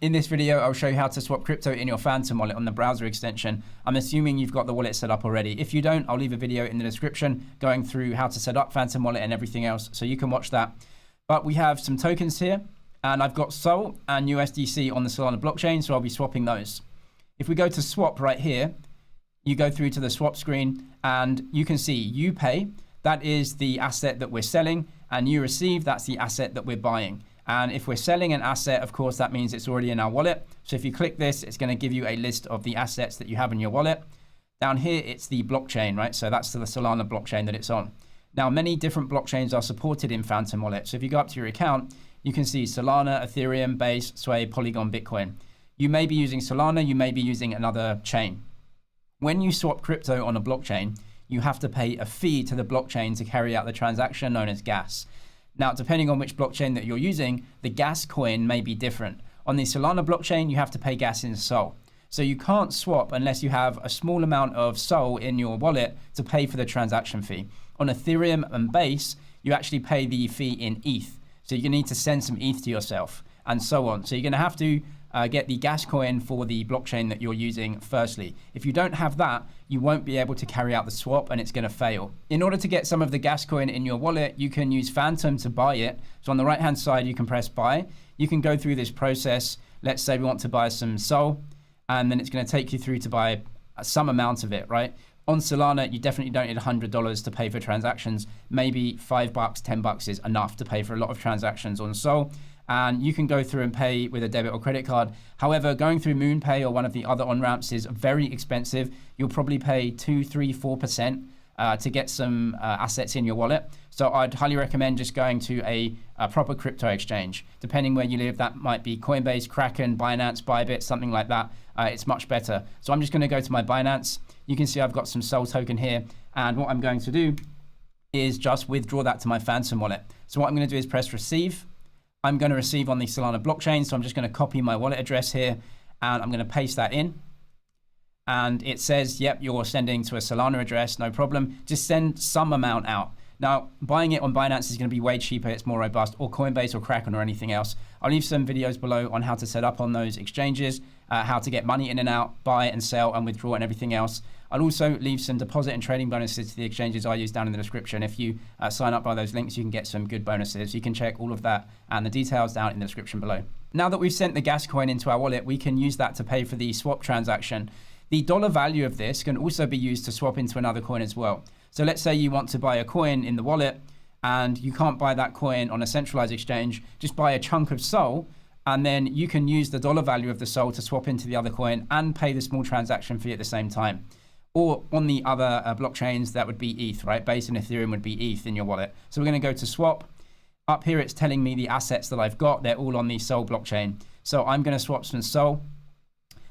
In this video, I'll show you how to swap crypto in your Phantom wallet on the browser extension. I'm assuming you've got the wallet set up already. If you don't, I'll leave a video in the description going through how to set up Phantom wallet and everything else, so you can watch that. But we have some tokens here, and I've got Sol and USDC on the Solana blockchain, so I'll be swapping those. If we go to swap right here, you go through to the swap screen, and you can see you pay, that is the asset that we're selling, and you receive, that's the asset that we're buying. And if we're selling an asset, of course, that means it's already in our wallet. So if you click this, it's going to give you a list of the assets that you have in your wallet. Down here, it's the blockchain, right? So that's the Solana blockchain that it's on. Now, many different blockchains are supported in Phantom Wallet. So if you go up to your account, you can see Solana, Ethereum, Base, Sway, Polygon, Bitcoin. You may be using Solana, you may be using another chain. When you swap crypto on a blockchain, you have to pay a fee to the blockchain to carry out the transaction known as gas. Now, depending on which blockchain that you're using, the gas coin may be different. On the Solana blockchain, you have to pay gas in Sol. So you can't swap unless you have a small amount of Sol in your wallet to pay for the transaction fee. On Ethereum and Base, you actually pay the fee in ETH. So you're going to need to send some ETH to yourself and so on. So you're going to have to get the gas coin for the blockchain that you're using firstly. If you don't have that, you won't be able to carry out the swap and it's going to fail. In order to get some of the gas coin in your wallet, you can use Phantom to buy it. So on the right hand side, you can press buy. You can go through this process. Let's say we want to buy some Sol, and then it's going to take you through to buy some amount of it, right? On Solana, you definitely don't need $100 to pay for transactions. Maybe $5, $10 is enough to pay for a lot of transactions on Sol. And you can go through and pay with a debit or credit card. However, going through MoonPay or one of the other on-ramps is very expensive. You'll probably pay 2, 3, 4% to get some assets in your wallet. So I'd highly recommend just going to a proper crypto exchange. Depending where you live, that might be Coinbase, Kraken, Binance, Bybit, something like that. It's much better. So I'm just going to go to my Binance. You can see I've got some Sol token here. And what I'm going to do is just withdraw that to my Phantom wallet. So what I'm going to do is press receive. I'm going to receive on the Solana blockchain. So I'm just going to copy my wallet address here and I'm going to paste that in. And it says, yep, you're sending to a Solana address, no problem. Just send some amount out. Now, buying it on Binance is going to be way cheaper. It's more robust, or Coinbase or Kraken or anything else. I'll leave some videos below on how to set up on those exchanges, how to get money in and out, buy and sell and withdraw and everything else. I'll also leave some deposit and trading bonuses to the exchanges I use down in the description. If you sign up by those links, you can get some good bonuses. You can check all of that and the details down in the description below. Now that we've sent the gas coin into our wallet, we can use that to pay for the swap transaction. The dollar value of this can also be used to swap into another coin as well. So let's say you want to buy a coin in the wallet and you can't buy that coin on a centralized exchange, just buy a chunk of Sol, and then you can use the dollar value of the Sol to swap into the other coin and pay the small transaction fee at the same time. Or on the other blockchains, that would be ETH, right? Base and Ethereum would be ETH in your wallet. So we're going to go to swap. Up here, it's telling me the assets that I've got. They're all on the Sol blockchain. So I'm going to swap some Sol.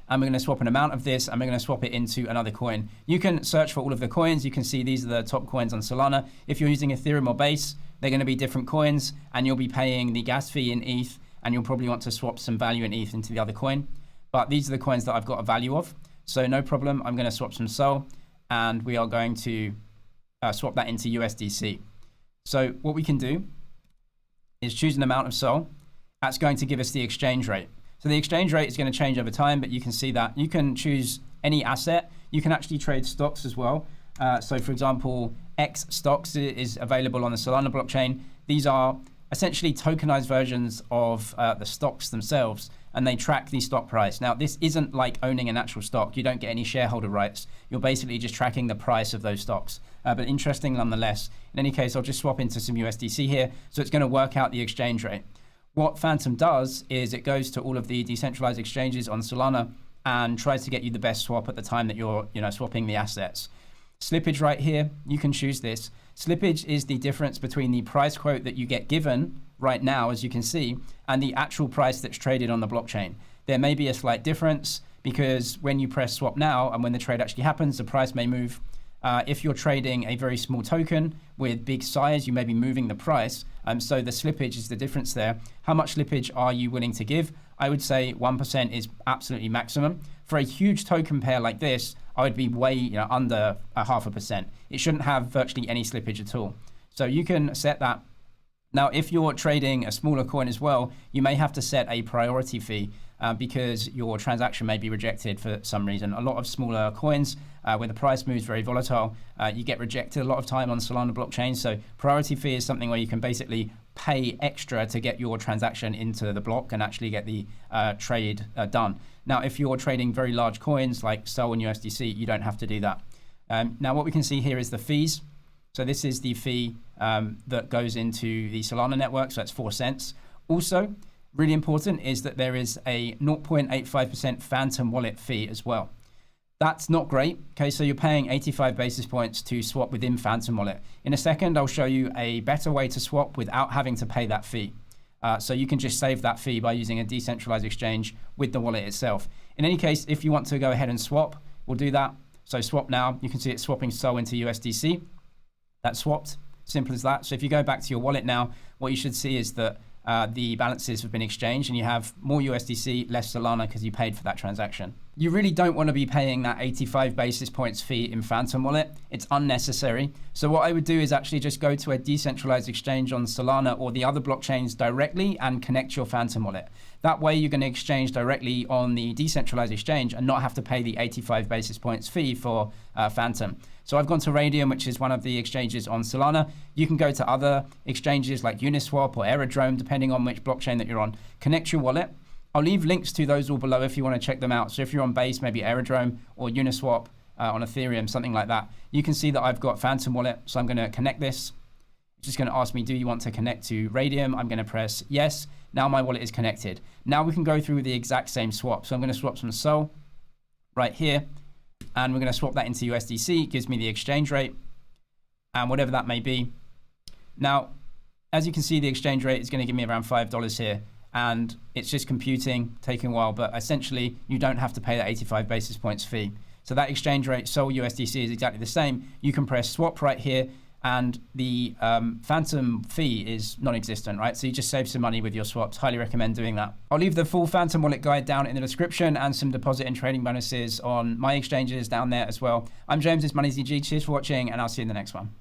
And we're going to swap an amount of this, and we're going to swap it into another coin. You can search for all of the coins. You can see these are the top coins on Solana. If you're using Ethereum or Base, they're going to be different coins, and you'll be paying the gas fee in ETH, and you'll probably want to swap some value in ETH into the other coin. But these are the coins that I've got a value of. So no problem. I'm going to swap some Sol, and we are going to swap that into USDC. So what we can do is choose an amount of Sol. That's going to give us the exchange rate. So the exchange rate is going to change over time, but you can see that you can choose any asset. You can actually trade stocks as well. So for example, X stocks is available on the Solana blockchain. These are essentially tokenized versions of the stocks themselves, and they track the stock price. Now, this isn't like owning an actual stock. You don't get any shareholder rights. You're basically just tracking the price of those stocks, but interesting nonetheless. In any case, I'll just swap into some USDC here. So it's going to work out the exchange rate. What Phantom does is it goes to all of the decentralized exchanges on Solana and tries to get you the best swap at the time that you're swapping the assets. Slippage right here, you can choose this. Slippage is the difference between the price quote that you get given right now, as you can see, and the actual price that's traded on the blockchain. There may be a slight difference because when you press swap now and when the trade actually happens, the price may move. If you're trading a very small token with big size, you may be moving the price. So the slippage is the difference there. How much slippage are you willing to give? I would say 1% is absolutely maximum. For a huge token pair like this, I would be way under 0.5%. It shouldn't have virtually any slippage at all. So you can set that Now, if you're trading a smaller coin as well, you may have to set a priority fee because your transaction may be rejected for some reason. A lot of smaller coins, where the price moves very volatile, you get rejected a lot of time on Solana blockchain. So priority fee is something where you can basically pay extra to get your transaction into the block and actually get the trade done. Now, if you're trading very large coins like SOL and USDC, you don't have to do that. Now, what we can see here is the fees. So this is the fee that goes into the Solana network, so that's 4 cents. Also, really important is that there is a 0.85% Phantom wallet fee as well. That's not great. Okay, so you're paying 85 basis points to swap within Phantom wallet. In a second, I'll show you a better way to swap without having to pay that fee. So you can just save that fee by using a decentralized exchange with the wallet itself. In any case, if you want to go ahead and swap, we'll do that. So swap now, you can see it's swapping SOL into USDC. That's swapped, simple as that. So if you go back to your wallet now, what you should see is that the balances have been exchanged and you have more USDC, less Solana because you paid for that transaction. You really don't want to be paying that 85 basis points fee in Phantom wallet. It's unnecessary. So what I would do is actually just go to a decentralized exchange on Solana or the other blockchains directly and connect your Phantom wallet. That way you're going to exchange directly on the decentralized exchange and not have to pay the 85 basis points fee for Phantom. So I've gone to Radium, which is one of the exchanges on Solana. You can go to other exchanges like Uniswap or Aerodrome, depending on which blockchain that you're on. Connect your wallet. I'll leave links to those all below if you want to check them out. So if you're on Base, maybe Aerodrome or Uniswap on Ethereum, something like that, you can see that I've got Phantom wallet. So I'm going to connect this. It's just going to ask me, do you want to connect to Radium? I'm going to press yes. Now my wallet is connected. Now we can go through the exact same swap. So I'm going to swap some SOL right here. And we're going to swap that into USDC. It gives me the exchange rate and whatever that may be. Now, as you can see, the exchange rate is going to give me around $5 here. And it's just computing, taking a while. But essentially, you don't have to pay that 85 basis points fee. So that exchange rate, SOL USDC, is exactly the same. You can press swap right here. And the Phantom fee is non-existent, right? So you just save some money with your swaps. Highly recommend doing that. I'll leave the full Phantom wallet guide down in the description and some deposit and trading bonuses on my exchanges down there as well. I'm James, it's MoneyZG. Cheers for watching, and I'll see you in the next one.